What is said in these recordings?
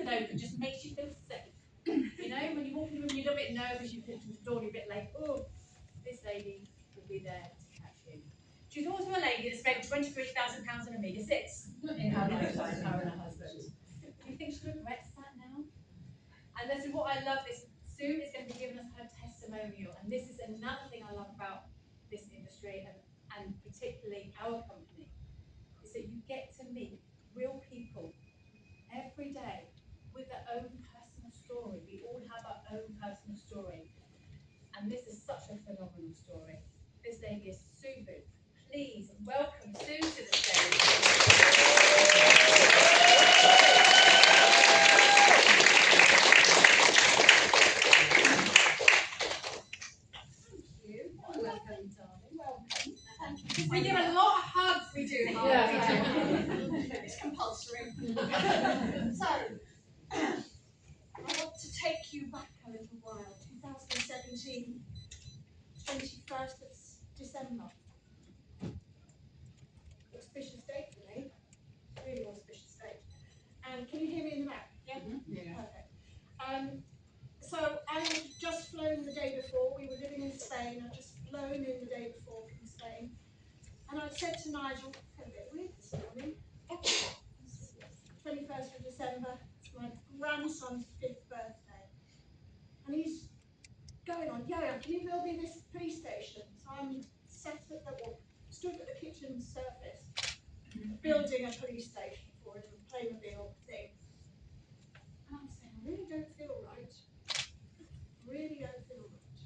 and open just makes you feel safe. You know, when you walk in the room, you're a little bit nervous, you put the door a bit late. Oh, this lady will be there to catch you. She's also a lady that spent £23,000 on omega-6 in her lifetime, her and her husband. Do you think she regrets that now? And this is what I love. This Sue is going to be giving us her testimonial, and this is another thing I love about this industry and particularly our company, is that you get to meet real people every day with their own personal story. We all have our own personal story, and this is such a phenomenal story. This lady is Sue Booth. Please welcome Sue to the stage. Welcome, darling. Welcome. We give a lot of hugs. We do. It's compulsory. So, I want to take you back a little while. 2017, 21st of December. Auspicious date for me. Really auspicious date. And can you hear me in the back? Yeah? Yeah. Perfect. So I had just flown the day before. We were living in Spain. I'd just flown in the day before from Spain. And I said to Nigel, a bit weird this morning. 21st of December, it's my grandson's 5th birthday. And he's going on, yeah, can you build me this police station? So I'm stood at the kitchen surface, building a police station for him, a Playmobil thing. And I was saying, I really don't feel right. Really don't feel right.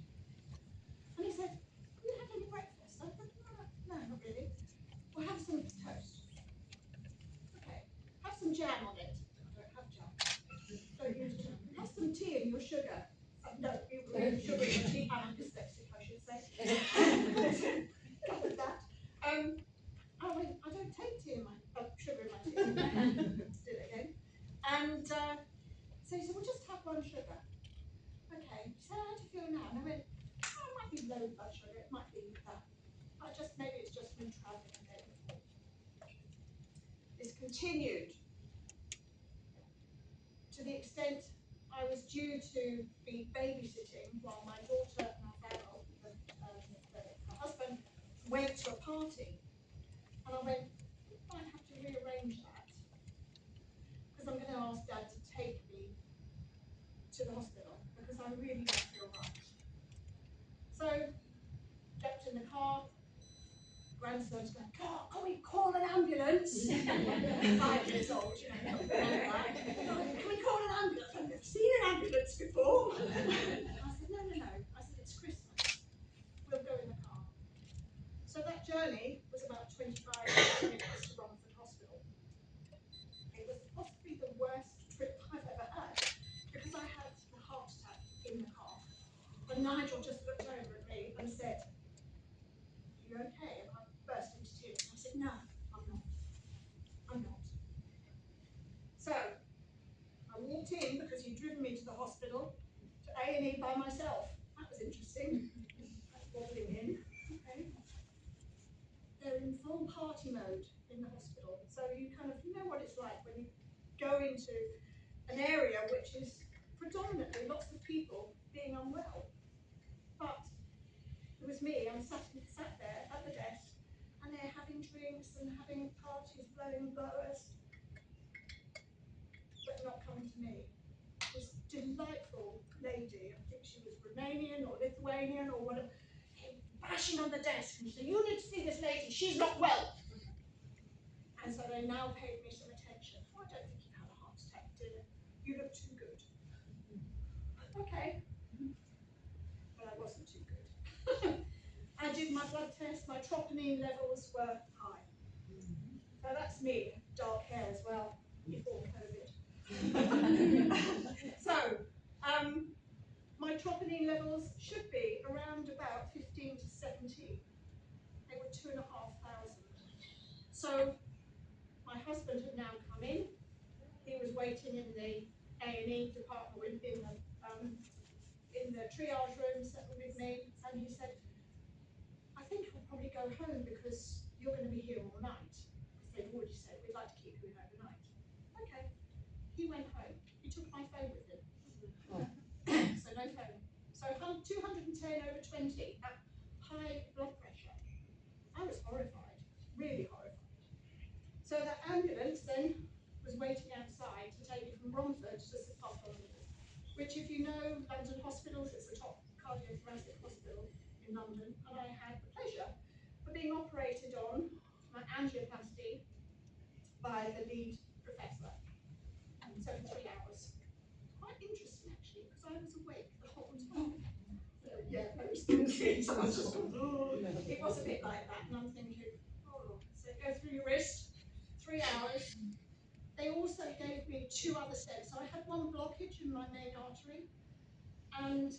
And he said, have you had any breakfast? I said, no, not really. Well, have some toast. Okay. Have some jam on it. I don't have jam. Don't use jam. Have some tea in your sugar. No, sugar in your tea. I'm dyslexic, I should say. Covered that. I went, I don't take tea in my sugar in my tea. Did it again. And so he said, well, just have one sugar. Okay. He said, how do you feel now? And I went, oh, it might be low blood sugar. It might be that. Maybe it's just from travelling the day before. This continued to the extent I was due to be babysitting while my daughter and her husband went to a party. And I went, I might have to rearrange that because I'm going to ask Dad to take me to the hospital because I really don't feel right. So, jumped in the car. Grandson's going, can we call an ambulance? 5 years old, you know, not very like that. Can we call an ambulance? I've never seen an ambulance before. And I said, no. I said, it's Christmas. We'll go in the car. So that journey was about 25 minutes to Romford Hospital. It was possibly the worst trip I've ever had because I had a heart attack in the car. And Nigel just looked over at me and said, are you okay? And I burst into tears. I said, no, I'm not. So I walked in because he'd driven me to the hospital to A&E by myself. That was interesting. That's wobbling in. Okay. They're in full party mode in the hospital. So you know what it's like when you go into an area which is predominantly lots of people being unwell. But it was me. I'm sat there at the desk, and they're having drinks and having parties, blowing blowers, but not coming to me. This delightful lady, I think she was Romanian or Lithuanian or whatever, came bashing on the desk and said, you need to see this lady, she's not well. And so they now paid me some attention. Oh, I don't think you had a heart attack, dear. You look too good. Okay. But I wasn't too good. I did my blood test, my troponin levels were high. So that's me, dark hair as well, before COVID. So, my troponin levels should be around about 15 to 17. They were 2,500. So, my husband had now come in. He was waiting in the A&E department in the triage room with me, and he said, I think I'll probably go home because you're going to be here all night. Because they've already said, we'd like to keep you in overnight. Okay. He went home. He took saying over 20 at high blood pressure. I was horrified, really horrified. So that ambulance then was waiting outside to take me from Romford to St Bartholomew's, which, if you know London hospitals, it's the top cardiothoracic hospital in London, and I had the pleasure of being operated on for my angioplasty by the lead professor, and so for 3 hours. Quite interesting actually, because I was awake the whole time. Yeah, very spooky. So I was just going, oh. It was a bit like that, and I'm thinking, oh, so go through your wrist, 3 hours. They also gave me 2 other stents. So I had one blockage in my main artery, and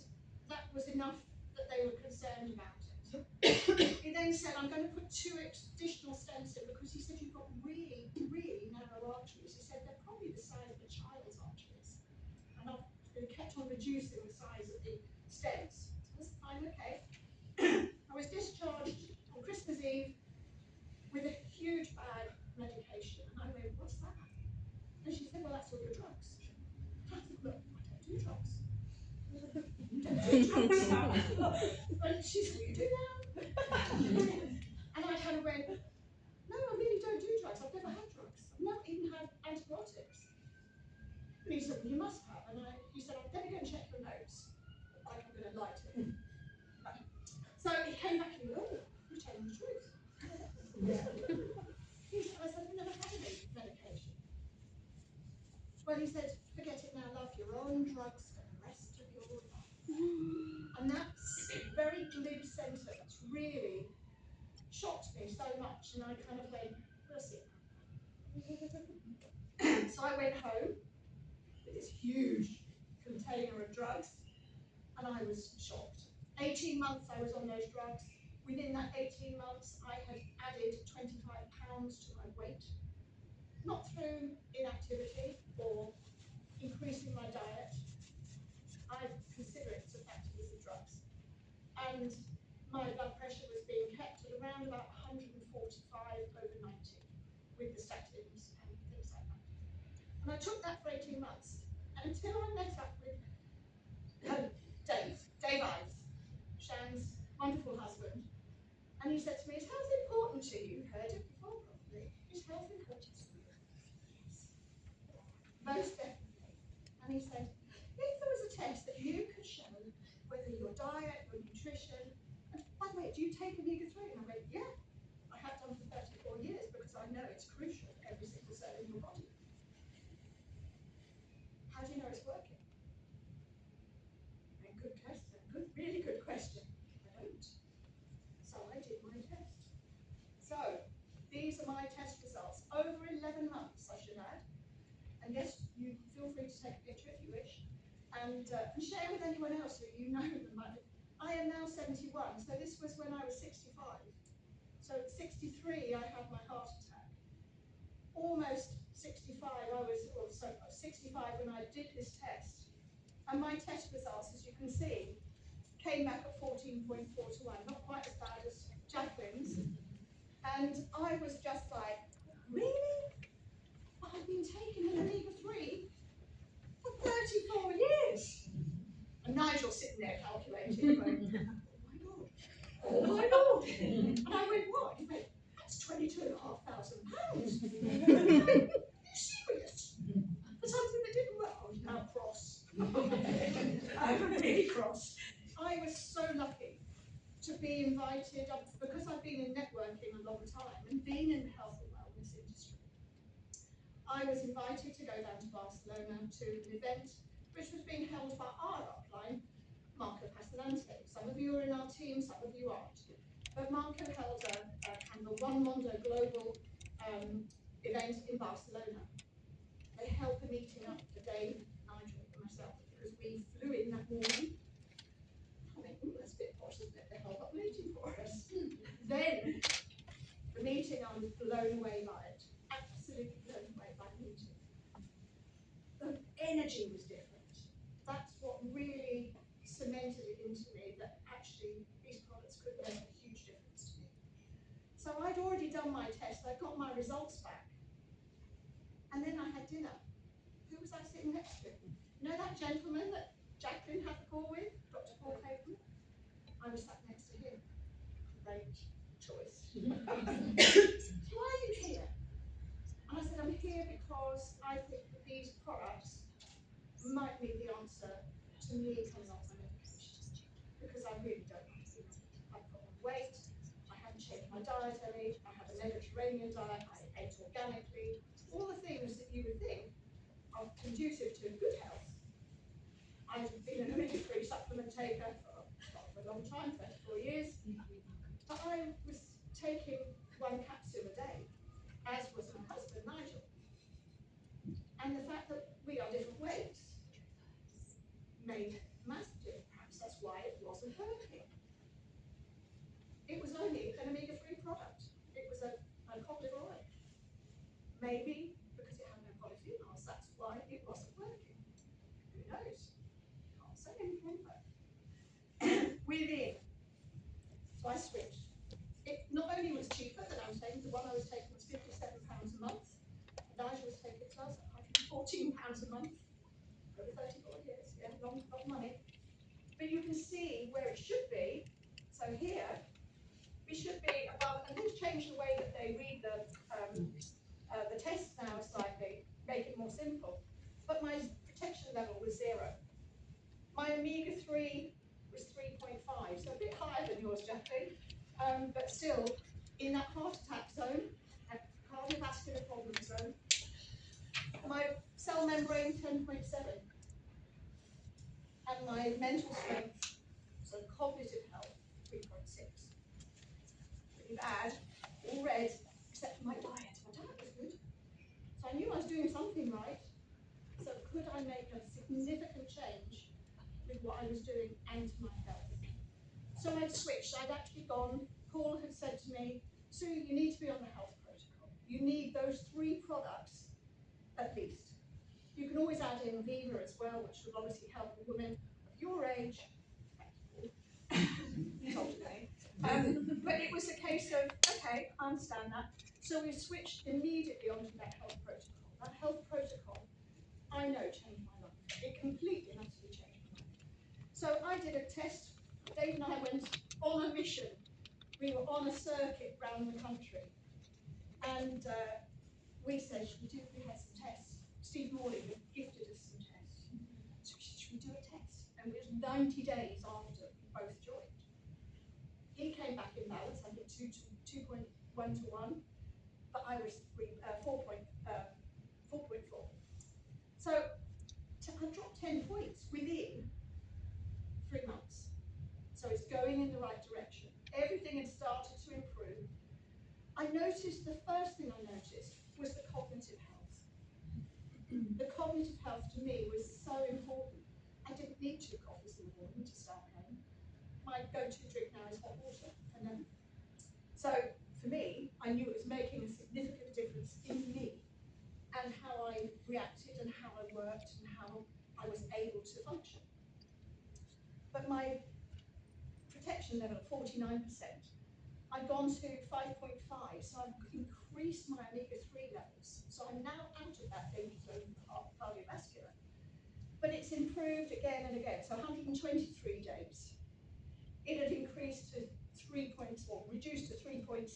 that was enough that they were concerned about it. He then said, I'm going to put 2 additional stents in, because he said you've got really, really narrow arteries. He said they're probably the size of a child's arteries. And I've kept on reducing the size of the stents. So I was fine, okay. I was discharged on Christmas Eve with a huge bag of medication. And I went, what's that? And she said, well, that's all your drugs. I said, look, I don't do drugs. You don't do drugs. And she said, you do now? And I kind of went, no, I really don't do drugs. I've never had drugs. I've never even had antibiotics. And he said, well, you must have. And he said, I'm going to go and check your notes. Like I'm going to lie to him. So he came back and he went, oh, you're telling the truth. Yeah. I said, I've never had any medication. Well, he said, forget it now, love. You're on drugs for the rest of your life. And that very glib sentence really shocked me so much. And I kind of went, we'll see. So I went home with this huge container of drugs, and I was shocked. 18 months I was on those drugs. Within that 18 months, I had added 25 pounds to my weight, not through inactivity or increasing my diet. I consider it effectively as drugs. And my blood pressure was being kept at around about 145/90 with the statins and things like that. And I took that for 18 months until I met up with Dave Ives, Shan's wonderful husband. And he said to me, is health important to you? You've heard it before, probably. Is health important to you? Yes. Most definitely. And he said, if there was a test that you could show whether your diet, your nutrition, and by the way, do you take omega-3? And I went, yeah, I have done for 34 years because I know it's crucial for every single cell in your body. How do you know it's working? And good question, really good question. I don't. So I did my test. So these are my test results. Over 11 months, I should add. And yes, you feel free to take a picture if you wish, and share with anyone else who you know them. I am now 71, so this was when I was 65. So at 63, I had my heart attack. Almost 65, I was 65 when I did this test. And my test results, as you can see, came back at 14.4 to 1, not quite as bad as Jacqueline's. And I was just like, really? I've been taking an omega-3 for 34 years. And Nigel's sitting there calculating, going, oh my God. And I went, what? He went, that's £22,500. Are you serious? For something that didn't work? I was now cross. I was really cross. I was so lucky to be invited, because I've been in networking a long time and been in the health and wellness industry. I was invited to go down to Barcelona to an event which was being held by our upline, Marco Passalante. Some of you are in our team, some of you aren't. But Marco held a kind of a One Mondo global event in Barcelona. They held the meeting up for Dave, Nigel and myself because we flew in that morning. I went, that's a bit posh, isn't it? They held up the meeting for us. Then the meeting, I was blown away by it. Absolutely blown away by the meeting. The energy was different. That's what really cemented it into me that actually these products could make a huge difference to me. So I'd already done my test, I got my results back. And then I had dinner. Who was I sitting next to? You know that gentleman that Jacqueline had the call with, Dr. Paul Clayton? I was sat next to him. Great choice. Why are you here? And I said, I'm here because I think that these products might be the answer to me coming off my medication. Because I really don't want to be on it. I've got on weight, I haven't changed my diet any, I have a Mediterranean diet, I ate organically, all the things that you would think are conducive to good health. I've been an omega-3 supplement taker for a long time, 34 years, but I was taking 1 capsule a day, as was my husband, Nigel. And the fact that we are different weights made massive perhaps that's why it wasn't working. It was only an omega-3 product. It was a cod liver oil. Maybe because it had no polyphenols, that's why it wasn't working. Who knows? Can't say anything, but within. So I switched. It not only was cheaper than I was taking, the one I was taking was £57 a month. Nigel was taking £1,114 a month over 34 years. Yeah, lot of money. But you can see where it should be. So here, we should be above, and they've changed the way that they read the tests now slightly, make it more simple. But my protection level was 0. My omega-3 was 3.5, so a bit higher than yours, Jackie, but still in that heart attack zone, cardiovascular problem zone. My cell membrane 10.7, and my mental strength, so cognitive health 3.6. Pretty bad, all red, except for my diet. My diet was good, so I knew I was doing something right. So could I make a significant change with what I was doing and to my health? So I'd switched. I'd actually gone. Paul had said to me, Sue, you need to be on the health protocol. You need those 3 products at least. You can always add in Viva as well, which will obviously help a woman of your age. He's older than me. But it was a case of, okay, I understand that. So we switched immediately onto that health protocol. That health protocol, I know, changed my life. It completely and utterly changed my life. So I did a test. Dave and I went on a mission. We were on a circuit around the country. And we said, we had some tests. Steve Morley had gifted us some tests. So we said, should we do a test? And it was 90 days after we both joined. He came back in balance, I think 2.1 to 1, but I was 4.4. So I dropped 10 points within 3 months. So it's going in the right direction. Everything had started to improve. I noticed, the first thing I noticed was the cognitive health. The cognitive health to me was so important. I didn't need 2 coffees in the morning to start going. My go-to drink now is hot water. So for me, I knew it was making a significant difference in me and how I reacted and how I worked and how I was able to function. But my protection level at 49%, I've gone to 5.5, so I've increased my omega-3 levels. So I'm now out of that danger zone for cardiovascular. But it's improved again and again. So 123 days. It had increased to 3.4, reduced to 3.6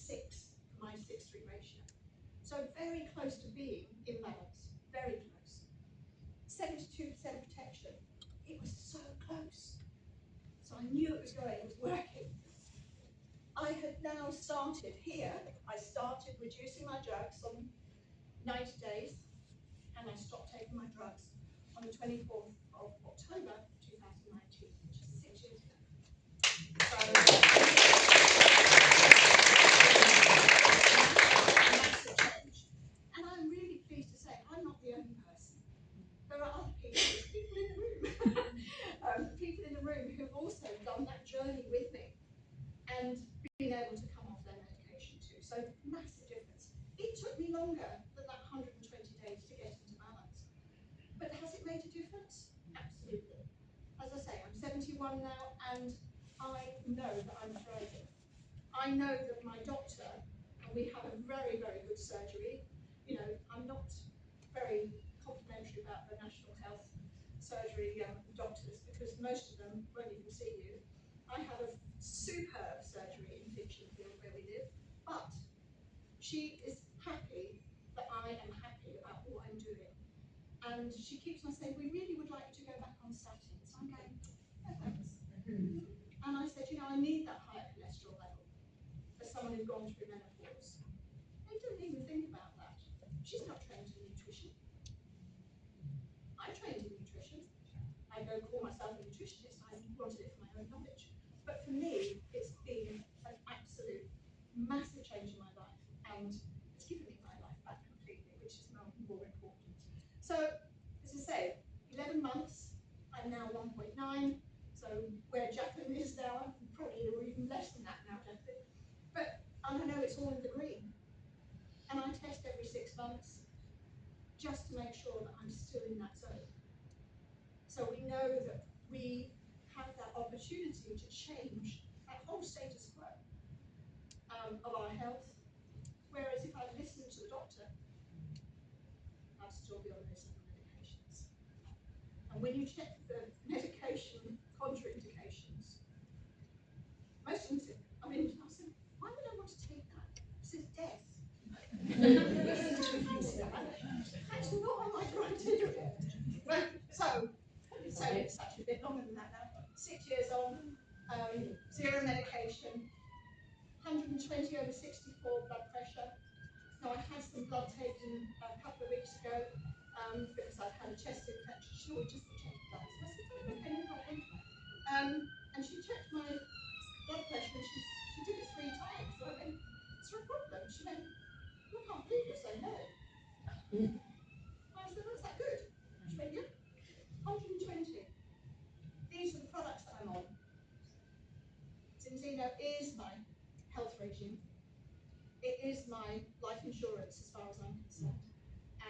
for my 6:3 ratio. So very close to being in balance, very close. 72% protection. It was so close. So I knew it was working. I had now started here, I started reducing my drugs on 90 days, and I stopped taking my drugs on the 24th of October 2019, which is 6 years ago. So, massive change. And I'm really pleased to say I'm not the only person. There are other people in the room, people in the room who've also done that journey with me and been able to come off their medication too. So massive difference. It took me longer than that 120 days to get into balance. But has it made a difference? Absolutely. As I say, I'm 71 now, and I know that I'm thriving. I know that my doctor, and we had a very, very good surgery. You know, I'm not very complimentary about the National Health Surgery doctors because most of them won't even see you. I had a superb surgery in Finchleyfield where we live, but she is happy that I am happy about what I'm doing. And she keeps on saying, we really would like you to go back on statins. So I'm going, no thanks. And I said, you know, I need that higher cholesterol level as someone who's gone through menopause. They don't even think about that. She's not trained in nutrition. I'm trained in nutrition. I don't call myself a nutritionist. I wanted it for my own knowledge. But for me, it's been an absolute massive change in my life, and it's given me my life back completely, which is more important. So, as I say, 11 months, I'm now 1.9. So where Jacqueline is now, I'm probably or even less than that now, Jacqueline. But and I know it's all in the green. And I test every 6 months just to make sure that I'm still in that zone. So we know that we have that opportunity to change that whole status quo of our health. Whereas if I listened to the doctor, I'd still be on those medications. And when you check the medication contraindications, most of them say, I said, why would I want to take that? It says death. That's not on my criteria. But so it's actually a bit longer than that now. 6 years on, 0 medication, 120/64 blood pressure. Now I had some blood taken a couple of weeks ago because I'd had a chest infection. She always just checked the bloods. I said, oh, okay, no problem. And she checked my blood pressure and she did it 3 times. So I went, is there a problem? She went, I can't believe you're so low. I said, well, is that good? She went, yeah, 120. These are the products that I'm on. Zinzino is my health regime. It is my life insurance as far as I'm concerned.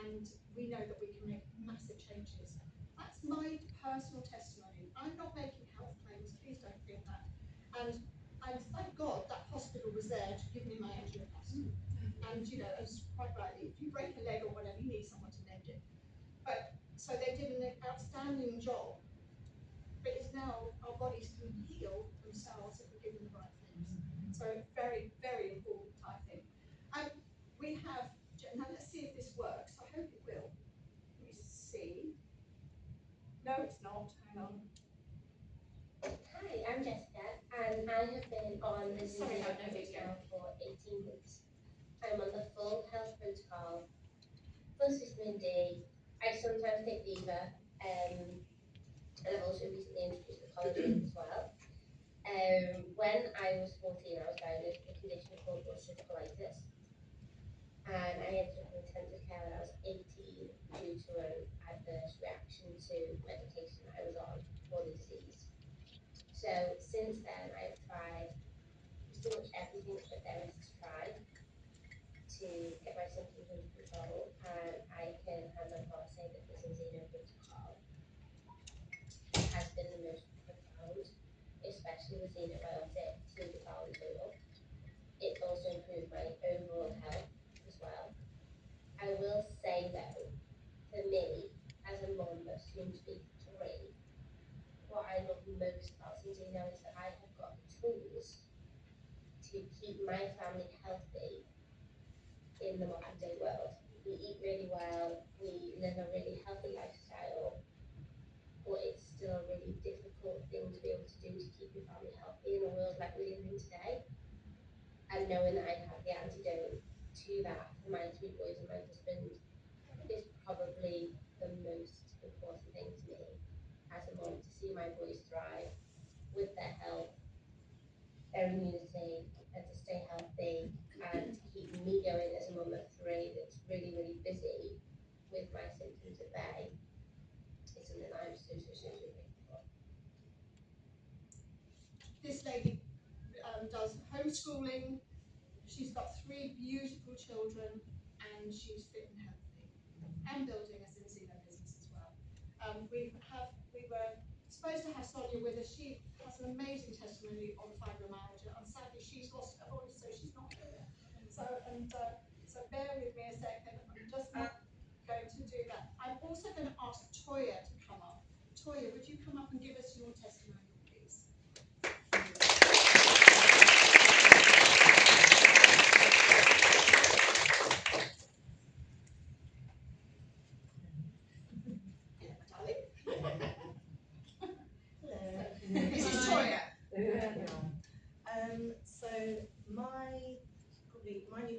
And we know that we can make massive changes. That's my personal testimony. I'm not making health claims, please don't think that. And thank God that hospital was there to give me my angioplasty. And you know, as quite rightly, if you break a leg or whatever, you need someone to mend it. But so they did an outstanding job. But it's now our bodies can heal themselves if we're given the right things. So very, very important, I think. We have, now let's see if this works. I hope it will. Let me see. No, it's not. Hang on. Hi, I'm Jessica, and I have been on the Zoom now for 18 weeks. I'm on the full health protocol, plus vitamin D. I sometimes take Viva, and I've also recently introduced the collagen as well. When I was 14, I was diagnosed with a condition called ulcerative colitis, and I ended up in intensive care when I was 18 due to an adverse reaction to medication I was on for the disease. So since then, I've tried pretty much everything that there is to try to get my symptoms under control, and I can hand on heart say that the Zinzino protocol has been the most profound, especially with xenobiotic through. It's also improved my overall health as well. I will say though, for me, as a mum of soon to be 3, what I love most about Zinzino is that I have got the tools to keep my family healthy in the modern day world. We eat really well, we live a really healthy lifestyle, but it's still a really difficult thing to be able to do to keep your family healthy in a world like we live in today. And knowing that I have the antidote to that for my 3 boys and my husband is probably the most important thing to me as a mum, to see my boys thrive with their health, their immunity, and to stay healthy, and to keep me going as a mum of 3 that's really, really busy with my symptoms at bay is something that I'm so grateful for. This lady does homeschooling. She's got 3 beautiful children, and she's fit and healthy, and building a Zinzino business as well. We were supposed to have Sonia with us. She has an amazing testimony on fibromyalgia, and sadly she's lost her voice, so she's not here. So bear with me a second. I'm just not going to do that. I'm also going to ask Toya to come up. Toya, would you come up and give us your testimony, please?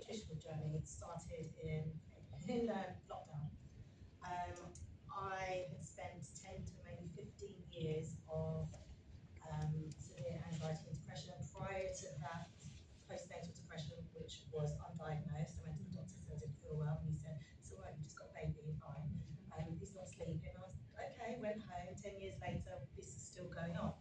nutritional journey started in lockdown. I had spent 10 to maybe 15 years of severe anxiety and depression. Prior to that, postnatal depression, which was undiagnosed. I went to the doctor, said I didn't feel well, and he said, "It's all right, you just got a baby, you're fine." He's not sleeping. I was okay, went home. 10 years later, this is still going on.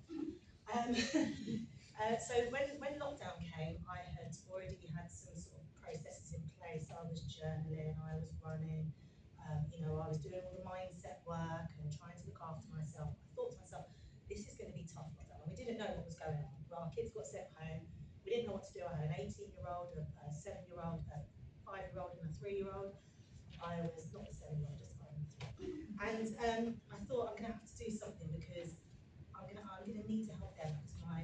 So when lockdown came, I had already had some sort of processes in place. I was journaling, I was running, I was doing all the mindset work and trying to look after myself. I thought to myself, this is going to be tough lockdown. And we didn't know what was going on. Well, our kids got sent home. We didn't know what to do. I had an 18-year-old, a 7-year-old, a 5-year-old, and a 3-year-old. I was not a 7-year-old, just 5 and 3. And I thought I'm going to have to do something because I'm going to need to help them because my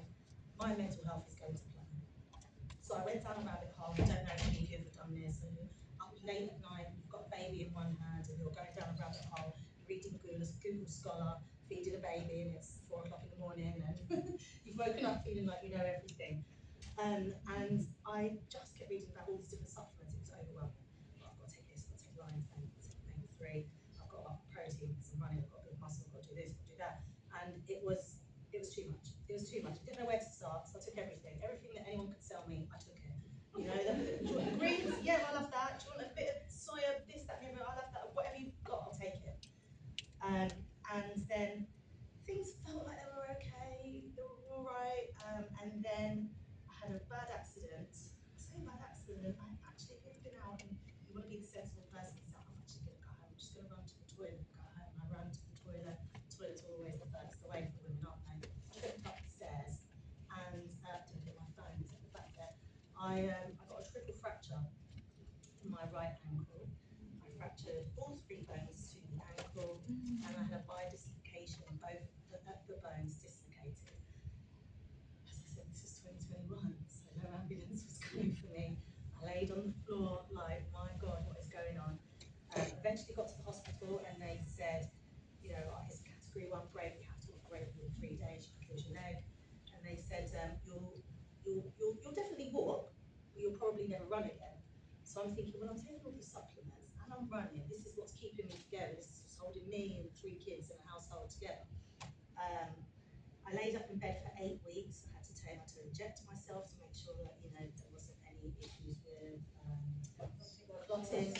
mental health is going to plummet. So I went down a rabbit hole. I don't know if any of you have ever done this. And up late at night, you've got a baby in one hand and you're going down a rabbit hole, reading Google Scholar, feeding a baby, and it's 4 o'clock in the morning, and you've woken up feeling like you know everything. And I just kept reading about all these different supplements. It was overwhelming. I've got to take this, I've got to take lion's mane, I've got to take omega-3, I've got to up protein, some running, I've got to build muscle, I've got to do this, I've got to do that. And it was too much. It was too much. I didn't know where to start, so I took everything. Everything that anyone could sell me, I took it. Do you want the greens? Yeah, I love that. Do you want a bit of soya, this, that, and the other? I love that. Whatever you've got, I'll take it. And then things felt like they were okay, they were all right. And then I had a bad accident. I say bad accident, I actually had been out, and you want to be the sensible person yourself. I'm actually going to go home. I'm just going to run to the toilet and go home. I ran to the toilet. Toilets are always the furthest away from women, aren't they? I tripped up the stairs and didn't hit my phone. It's at the back there. I got a triple fracture in my right ankle. I fractured all 3 bones to the ankle, and I had a bidislocation, both the bones dislocated. As I said, this is 2021, so no ambulance was coming for me. I laid on the floor like, my God, what is going on? Eventually got to the hospital, and they said, it's a category 1 break, you have to operate within 3 days, you killed your leg. And they said, you'll definitely walk, but you'll probably never run again. So I'm thinking, well, I'm taking all these supplements and I'm running. This is what's keeping me together. This is what's holding me and 3 kids in a household together. I laid up in bed for 8 weeks. I had to inject myself to make sure that there wasn't any issues with clotting.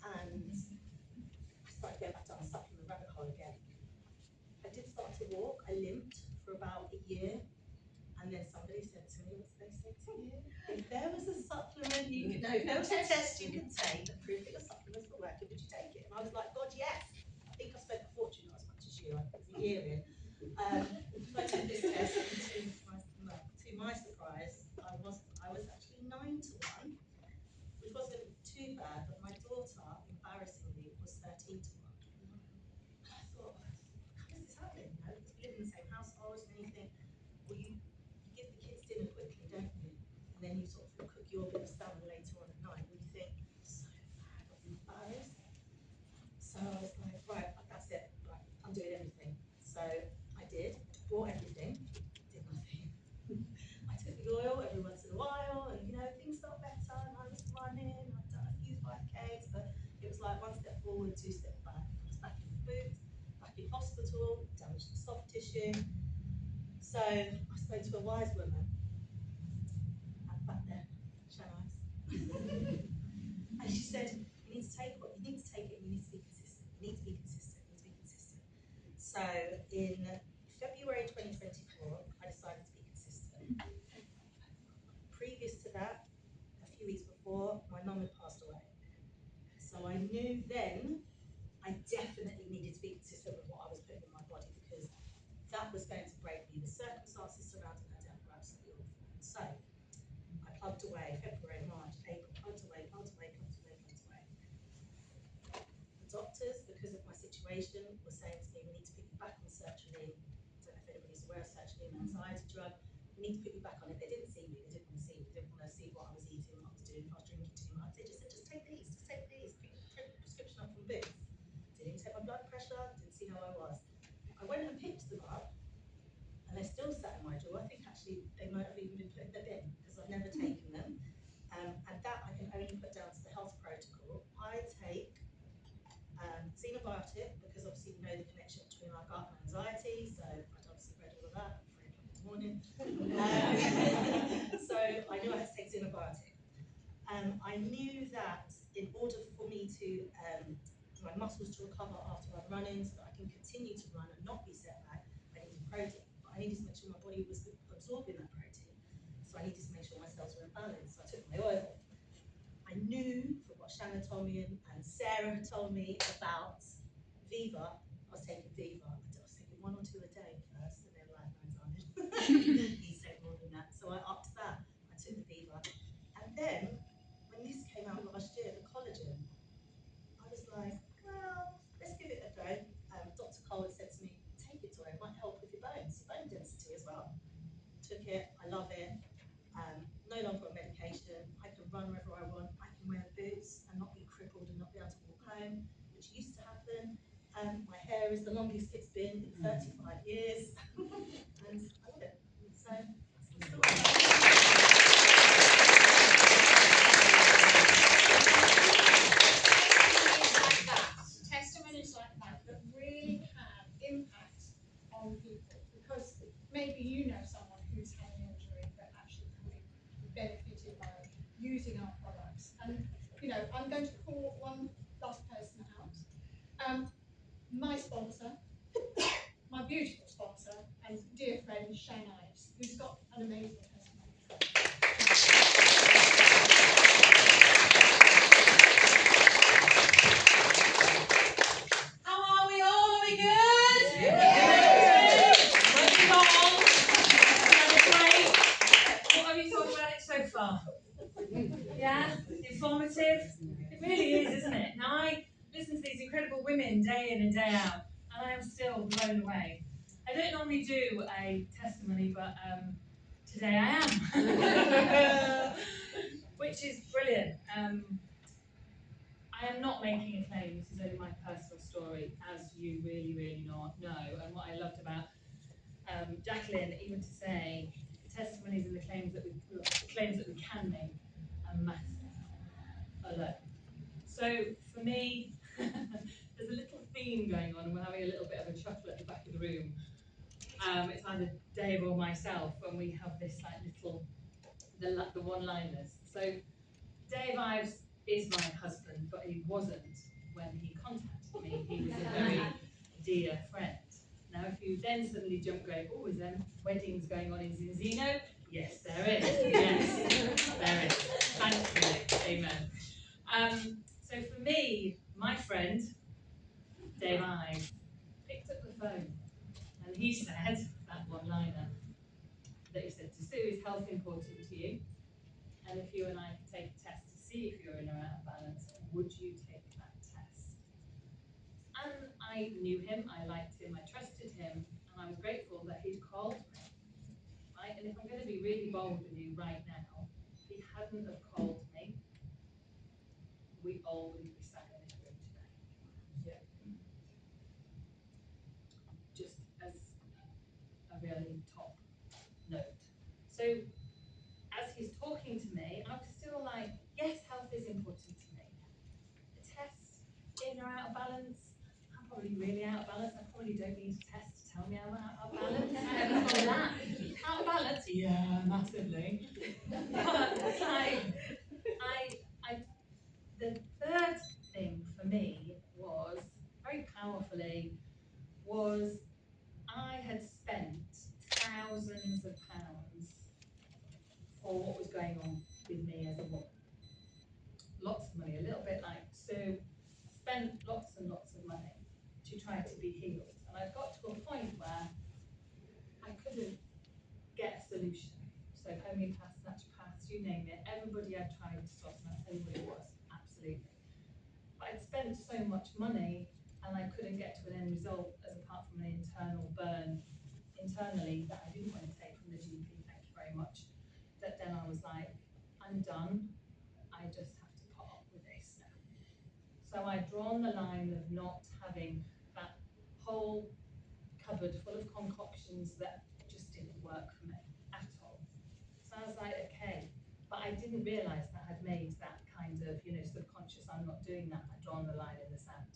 And I started going back down the supplement rabbit hole again. I did start to walk. I limped for about a year. And then somebody said to me, what did they say to you? If there was a supplement if there was a test you could take that proved that your supplements were working, would you take it? And I was like, God, yes. I think I spent a fortune, not as much as you. I was a year in. So I took this test, and to my surprise, I was actually 9 to 1, which wasn't too bad, but my daughter, embarrassingly, was 13 to 1. And I thought, how is this happening? Because we live in the same household, and then you think, well, you give the kids dinner quickly, don't you? And then you sort of cook your bit of salmon later on at night, and you think, so bad, I'm embarrassed. So I was like, right, that's it. Right, I'm doing everything. So I did, bought everything, did nothing. I took the oil every once in a while, and things felt better, and I was running, I'd done a few 5Ks, but it was like 1 step forward, 2 steps back. I was back in the boot, back in hospital, damaged the soft tissue. So I spoke to a wise woman back there, Shanice. And she said, you need to take it, you need to be consistent. You need to be consistent, you need to be consistent. So in February 2024, I decided to be consistent. Previous to that, a few weeks before, my mum had passed away. So I knew then I definitely needed to be consistent with what I was putting in my body, because that was going to break me. The circumstances surrounding her death were absolutely awful. And so I plugged away, February, March, April, plugged away. The doctors, because of my situation, were saying to me, we need to put you back on sertraline. I don't know if anybody's aware of sertraline, an anxiety drug. We need to put you back on it. They didn't see me, they didn't want to see me, they didn't want to see what I was eating, what I was doing, if I was drinking too much. They just said, just take these, pick the prescription up from Boots. Didn't even take my blood pressure, didn't see how I was. I went and picked them up, and they're still sat in my drawer. I think actually they might have even been put in the bin, because I've never taken them. And that I unfortunately, I've got anxiety, so I'd obviously read all of that at 3 o'clock in the morning. So I knew I had to take xenobiotic. I knew that in order for me to, my muscles to recover after I'm running so that I can continue to run and not be set back, I needed protein. But I needed to make sure my body was absorbing that protein. So I needed to make sure my cells were in balance. So I took my oil. I knew from what Shannon told me and Sarah told me about Viva, I was taking Viva. I was taking 1 or 2 a day first, and they were like, no, darling, you take more than that. So I upped that. I took the Viva. And then, when this came out last year, the collagen, I was like, well, let's give it a go. Dr. Cole said to me, take it, Tori, it might help with your bones, your bone density as well. Took it, I love it. No longer on medication. I can run wherever I want. I can wear boots and not be crippled and not be able to walk home, which used to happen. My hair is the longest it's been in 35 years, and I love it. So that's the story. Testimonies like that really have impact on people, because maybe you know someone who's had an injury that actually can be benefited by using our products. And I'm going to call one last person out. My sponsor, my beautiful sponsor and dear friend Shan Ives, who's got an amazing testimony. How are we all? Are we good? Yeah. Moving on. Great. What have you thought about it so far? Yeah? Informative? It really is, isn't it? Now I listen to these incredible women day in and day out, and I am still blown away. I don't normally do a testimony, but today I am. Which is brilliant. I am not making a claim, this is only my personal story, as you really know. And what I loved about Jacqueline, even to say the testimonies and the claims that we can make are massive alone. So for me, there's a little theme going on, and we're having a little bit of a chuckle at the back of the room. It's either Dave or myself when we have this like little the one-liners. So Dave Ives is my husband, but he wasn't when he contacted me. He was a very dear friend. Now, if you then suddenly jump going, oh, is there weddings going on in Zinzino? Yes, there is. Yes, there is. Thankfully, amen. So for me, my friend, Dave Ives, picked up the phone and he said, that one-liner, that he said, to Sue, is health important to you? And if you and I could take a test to see if you're in or out of balance, would you take that test? And I knew him, I liked him, I trusted him, and I was grateful that he'd called me. Right? And if I'm going to be really bold with you right now, if he hadn't have called me, we all wouldn't be sat in this room today. Yeah. Just as a really top note. So as he's talking to me, I'm still like, yes, health is important to me. A test, in or out of balance, I'm probably really out of balance. I probably don't need a test to tell me I'm out of balance. I ever thought that? Out of balance? Yeah, massively. But it's like, the third thing for me was, very powerfully, was I had spent thousands of pounds for what was going on with me as a woman. Lots of money, a little bit like Sue, spent lots and lots of money to try to be healed. And I got to a point where I couldn't get a solution. So homeopaths, naturopaths, you name it, everybody I'd tried to sort, and I'll tell you what it was, absolutely. But I'd spent so much money and I couldn't get to an end result as apart from an internal burn internally that I didn't want to take from the GP, thank you very much. That then I was like, I'm done. I just have to put up with this now. So I'd drawn the line of not having that whole cupboard full of concoctions that just didn't work for me at all. So I was like, okay, but I didn't realise that I'd made that kind of, subconscious, I'm not doing that, I'd drawn the line in the sand.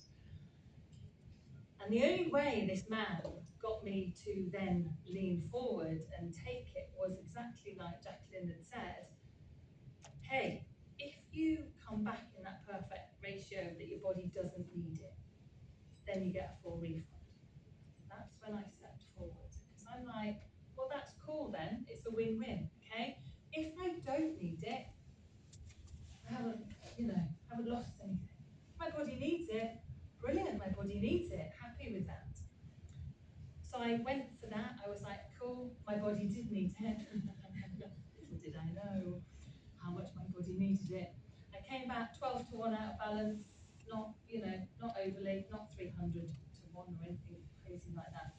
And the only way this man got me to then lean forward and take it was exactly like Jacqueline had said, hey, if you come back in that perfect ratio that your body doesn't need it, then you get a full refund. That's when I stepped forward, because I'm like, well, that's cool then, it's a win-win, okay? If I don't need it, I haven't lost anything. My body needs it, brilliant, my body needs it, happy with that. So I went for that, I was like, cool, my body did need it. Little did I know how much my body needed it. I came back 12 to 1 out of balance, not overly, not 300 to 1 or anything crazy like that.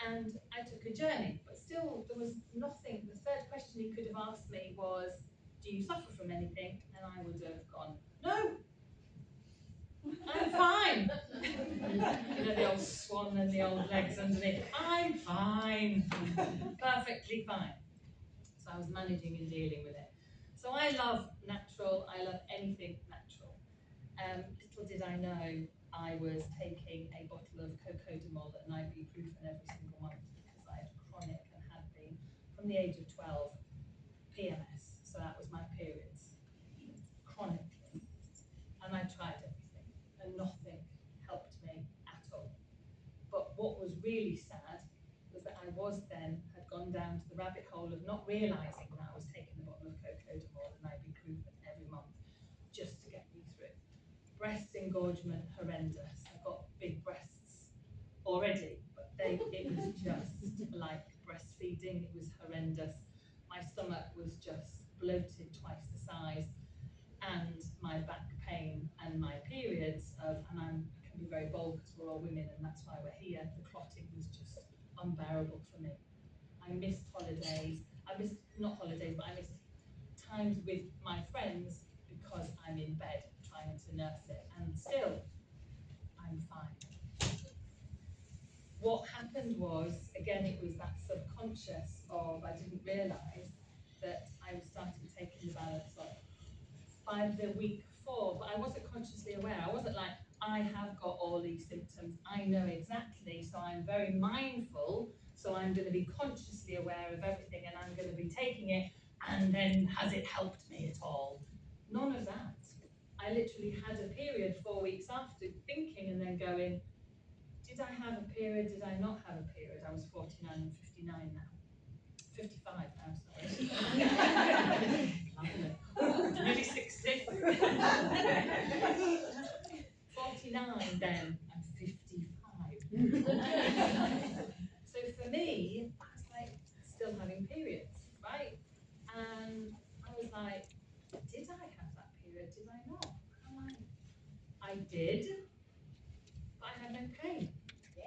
And I took a journey, but still there was nothing. The third question he could have asked me was, do you suffer from anything? And I would have gone, no, I'm fine. The old swan and the old legs underneath. I'm fine. Perfectly fine. So I was managing and dealing with it. So I love natural, I love anything natural. Little did I know I was taking a bottle of cocodamol and ibuprofen every single month because I had chronic and had been from the age of 12 PMS. So that was my periods, chronically. And I tried everything and nothing helped me at all. But what was really sad was that I had gone down to the rabbit hole of not realising that I was taking a bottle of cocodamol and ibuprofen every month just to get me through. Breast engorgement, horrendous. I've got big breasts already, but it was just like breastfeeding. It was horrendous. My stomach was just bloated twice the size, and my back pain and my periods and I can be very bold because we're all women and that's why we're here. The clotting was just unbearable for me. I missed holidays. I missed not holidays, but I missed times with my friends because I'm in bed trying to nurse it, and still, I'm fine. What happened was, again, it was that subconscious of, I didn't realise that I was starting taking the balance off by the week 4, but I wasn't consciously aware. I wasn't like, I have got all these symptoms, I know exactly, so I'm very mindful, so I'm going to be consciously aware of everything and I'm going to be taking it, and then has it helped me at all? None of that. I literally had a period 4 weeks after thinking and then going, did I have a period, did I not have a period? I was 49 and 59 now. 55 now, sorry. Nearly 60. 49 then, I'm 55. So for me, I was like, still having periods, right? And I was like, did I have that period? Did I not? I'm like, I did, but I had no pain.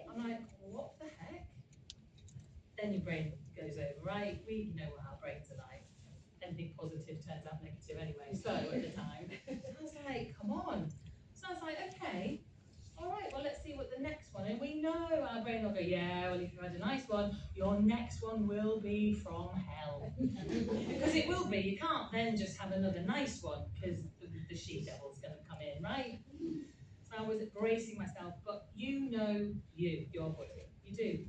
I'm like, what the heck? Then your brain goes over, right? We know what our brains are like. Anything positive turns out negative anyway. So at the time, I was like, come on. So I was like, okay, all right, well, let's see what the next one. And we know our brain will go, yeah, well, if you had a nice one, your next one will be from hell. Because it will be. You can't then just have another nice one because the she-devil's going to come in, right? So I was bracing myself, but you know your body. You do.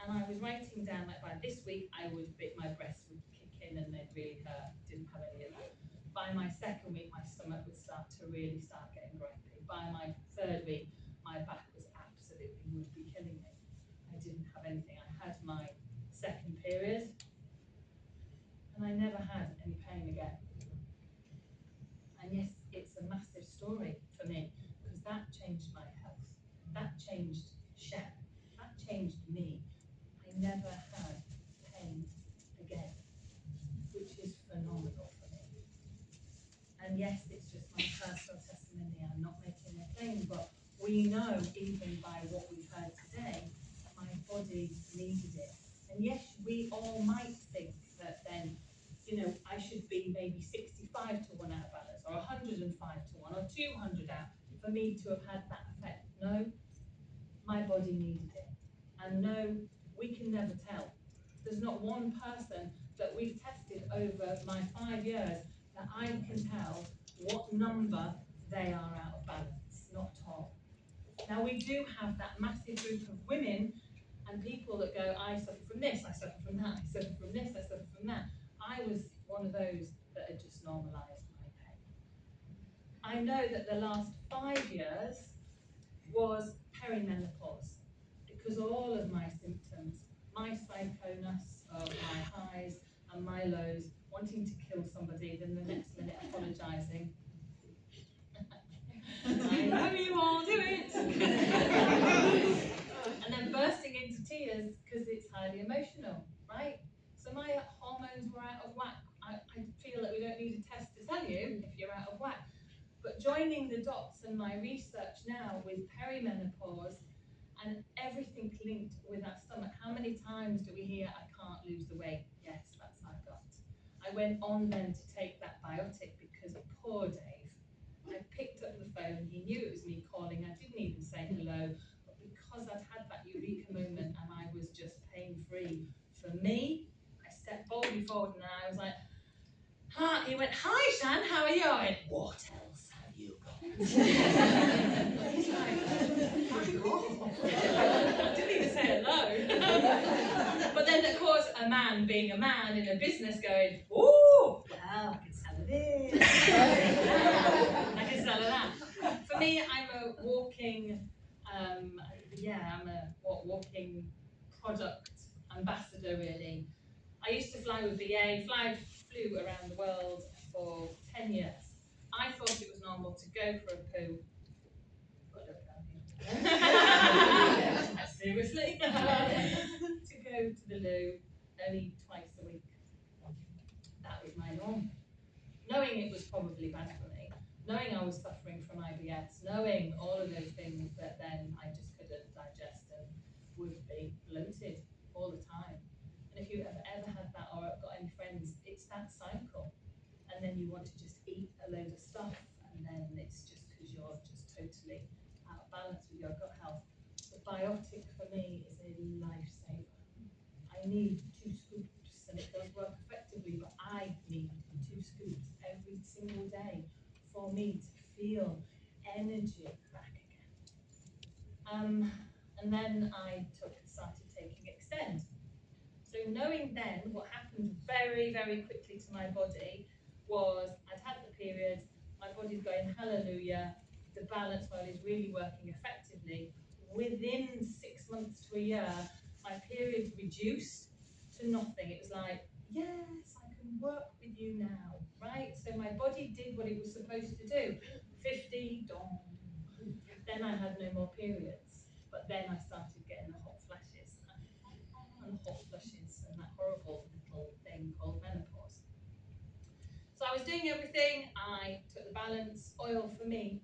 And I was writing down, like, by this week, my breasts would kick in and they'd really hurt. Didn't have any of that. By my second week, my stomach would start getting grumpy. By my third week, my back would be killing me. I didn't have anything. I had my second period, and I never had any pain again. And yes, it's a massive story for me, because that changed my health. That changed Shep. That changed me. I never had pain again, which is phenomenal for me. And yes, it's just my personal testimony. I'm not making a claim, but we know, even by what we've heard today, that my body needed it. And yes, we all might think that then, I should be maybe 65 to 1 out of balance, or 105 to 1, or 200 out for me to have had that effect. No, my body needed it. And no, we can never tell. There's not one person that we've tested over my 5 years that I can tell what number they are out of balance. Not at all. Now we do have that massive group of women and people that go, I suffer from this, I suffer from that, I suffer from this, I suffer from that. I was one of those that had just normalised my pain. I know that the last 5 years was perimenopause, because all of my symptoms, my psychoness of my highs and my lows, wanting to kill somebody, then the next minute apologising. I know you all do it. And then bursting into tears because it's highly emotional, right? So my hormones were out of whack. I feel that we don't need a test to tell you if you're out of whack. But joining the dots and my research now with perimenopause and everything linked with our stomach. How many times do we hear, I can't lose the weight? Yes, that's our gut. I went on then to take that biotic because poor Dave, I picked up the phone, he knew it was me calling, I didn't even say hello, but because I'd had that eureka moment and I was just pain-free for me, I stepped boldly forward and I was like, hi. He went, hi Shan, how are you? I went, what else have you got? He's like, I didn't even say hello. But then of course a man being a man in a business going, oh, well, I can sell her this. I can sell her that. For me, I'm a walking, I'm a walking product ambassador really. I used to fly with BA, flew around the world for 10 years. I thought it was normal to go for a poo. Got a look down here. Seriously? To go to the loo only twice a week. That was my norm. Knowing it was probably bad for me, knowing I was suffering from IBS, knowing all of those things that then I just couldn't digest and would be bloated all the time. And if you have ever had that or got any friends, it's that cycle. And then you want to just eat a load of stuff and then it's just because you're just totally out of balance with your gut health. The biotic for me is a lifesaver. I need 2 scoops and it does work effectively, but I need 2 scoops every single day for me to feel energy back again. And then I started taking Extend. So knowing then what happened very, very quickly to my body was I'd had the period, my body's going hallelujah, the balance oil is really working effectively. Within 6 months to a year, my periods reduced to nothing. It was like, yes, I can work with you now, right? So my body did what it was supposed to do. 50, dong. Then I had no more periods. But then I started getting the hot flashes and hot flushes and that horrible little thing called menopause. So I was doing everything. I took the balance oil for me.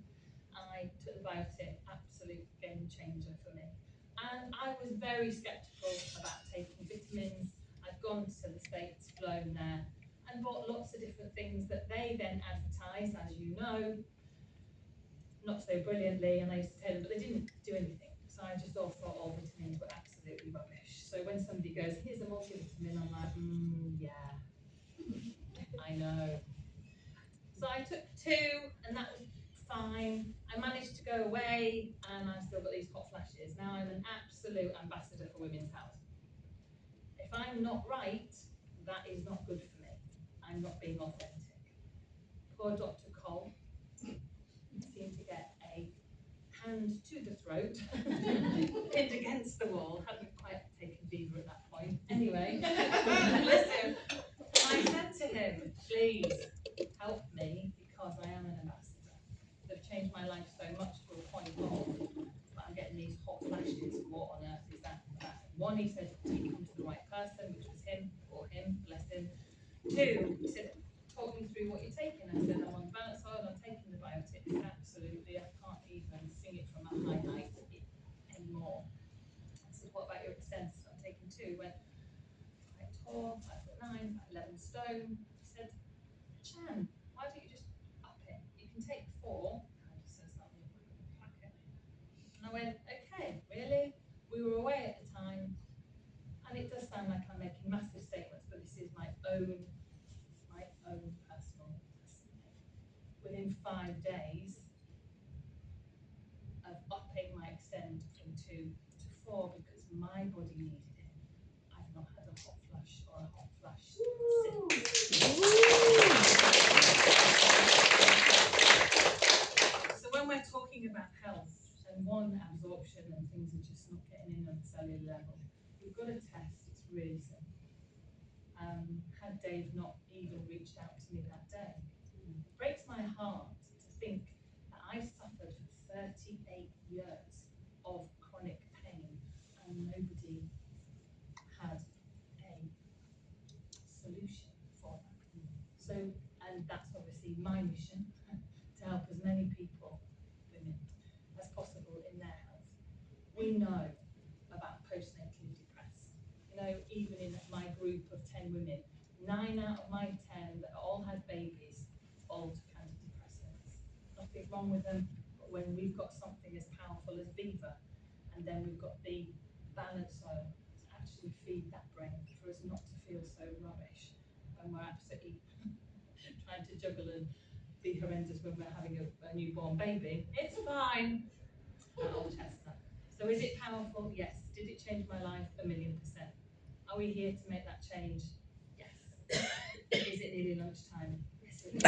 I took the biotic, absolute game changer for me. And I was very sceptical about taking vitamins. I'd gone to the States, flown there, and bought lots of different things that they then advertised, as you know, not so brilliantly, and I used to tell them, but they didn't do anything. So I just all thought all vitamins were absolutely rubbish. So when somebody goes, here's a multivitamin, I'm like, yeah, I know. So I took 2, and that was fine. I managed to go away, and I've still got these hot flashes. Now I'm an absolute ambassador for women's health. If I'm not right, that is not good for me. I'm not being authentic. Poor Dr. Cole seemed to get a hand to the throat, pinned against the wall, hadn't quite taken Viva at that point. Anyway, listen, I said to him, please help me because I am an ambassador. They've changed my life so much to a point of, but I'm getting these hot flashes. What on earth is that about? 1, he said, you come to the right person, which was him, or him, bless him. 2, he said, talk me through what you're taking. I said, I'm on balance oil, I'm taking the biotic. Absolutely, I can't even sing it from a high height anymore. I said, what about your Extend? I'm taking 2. He went, 5 tall, 5'9", 11 stone. He said, Shan, why don't you just up it? You can take 4. I just says that in the packet. And I went, okay, really? We were away at the time, and it does sound like I'm making massive statements, but this is my own personal testimony. Within 5 days of upping my extend from 2 to 4 because my body needed it. I've not had a hot flush or a hot flash since. So when we're talking about health and absorption and things are just not getting in on a cellular level, we've got a test. It's really simple. Had Dave not even reached out to me that day, it breaks my heart to think that I suffered for 38 years of chronic pain and nobody had a solution for that. So, and that's obviously my mission, to help as many people, women, as possible in their health. We know about postnatally depressed. You know, even in my group of 10 women, 9 out of my 10 that all had babies all took antidepressants. Nothing wrong with them, but when we've got something as powerful as Viva, and then we've got the balance oil to actually feed that brain for us not to feel so rubbish when we're absolutely trying to juggle and be horrendous when we're having a newborn baby. It's fine. That old chestnut. So is it powerful? Yes. Did it change my life? 1,000,000%. Are we here to make that change? Yes. Is it nearly lunchtime? Yes, it is.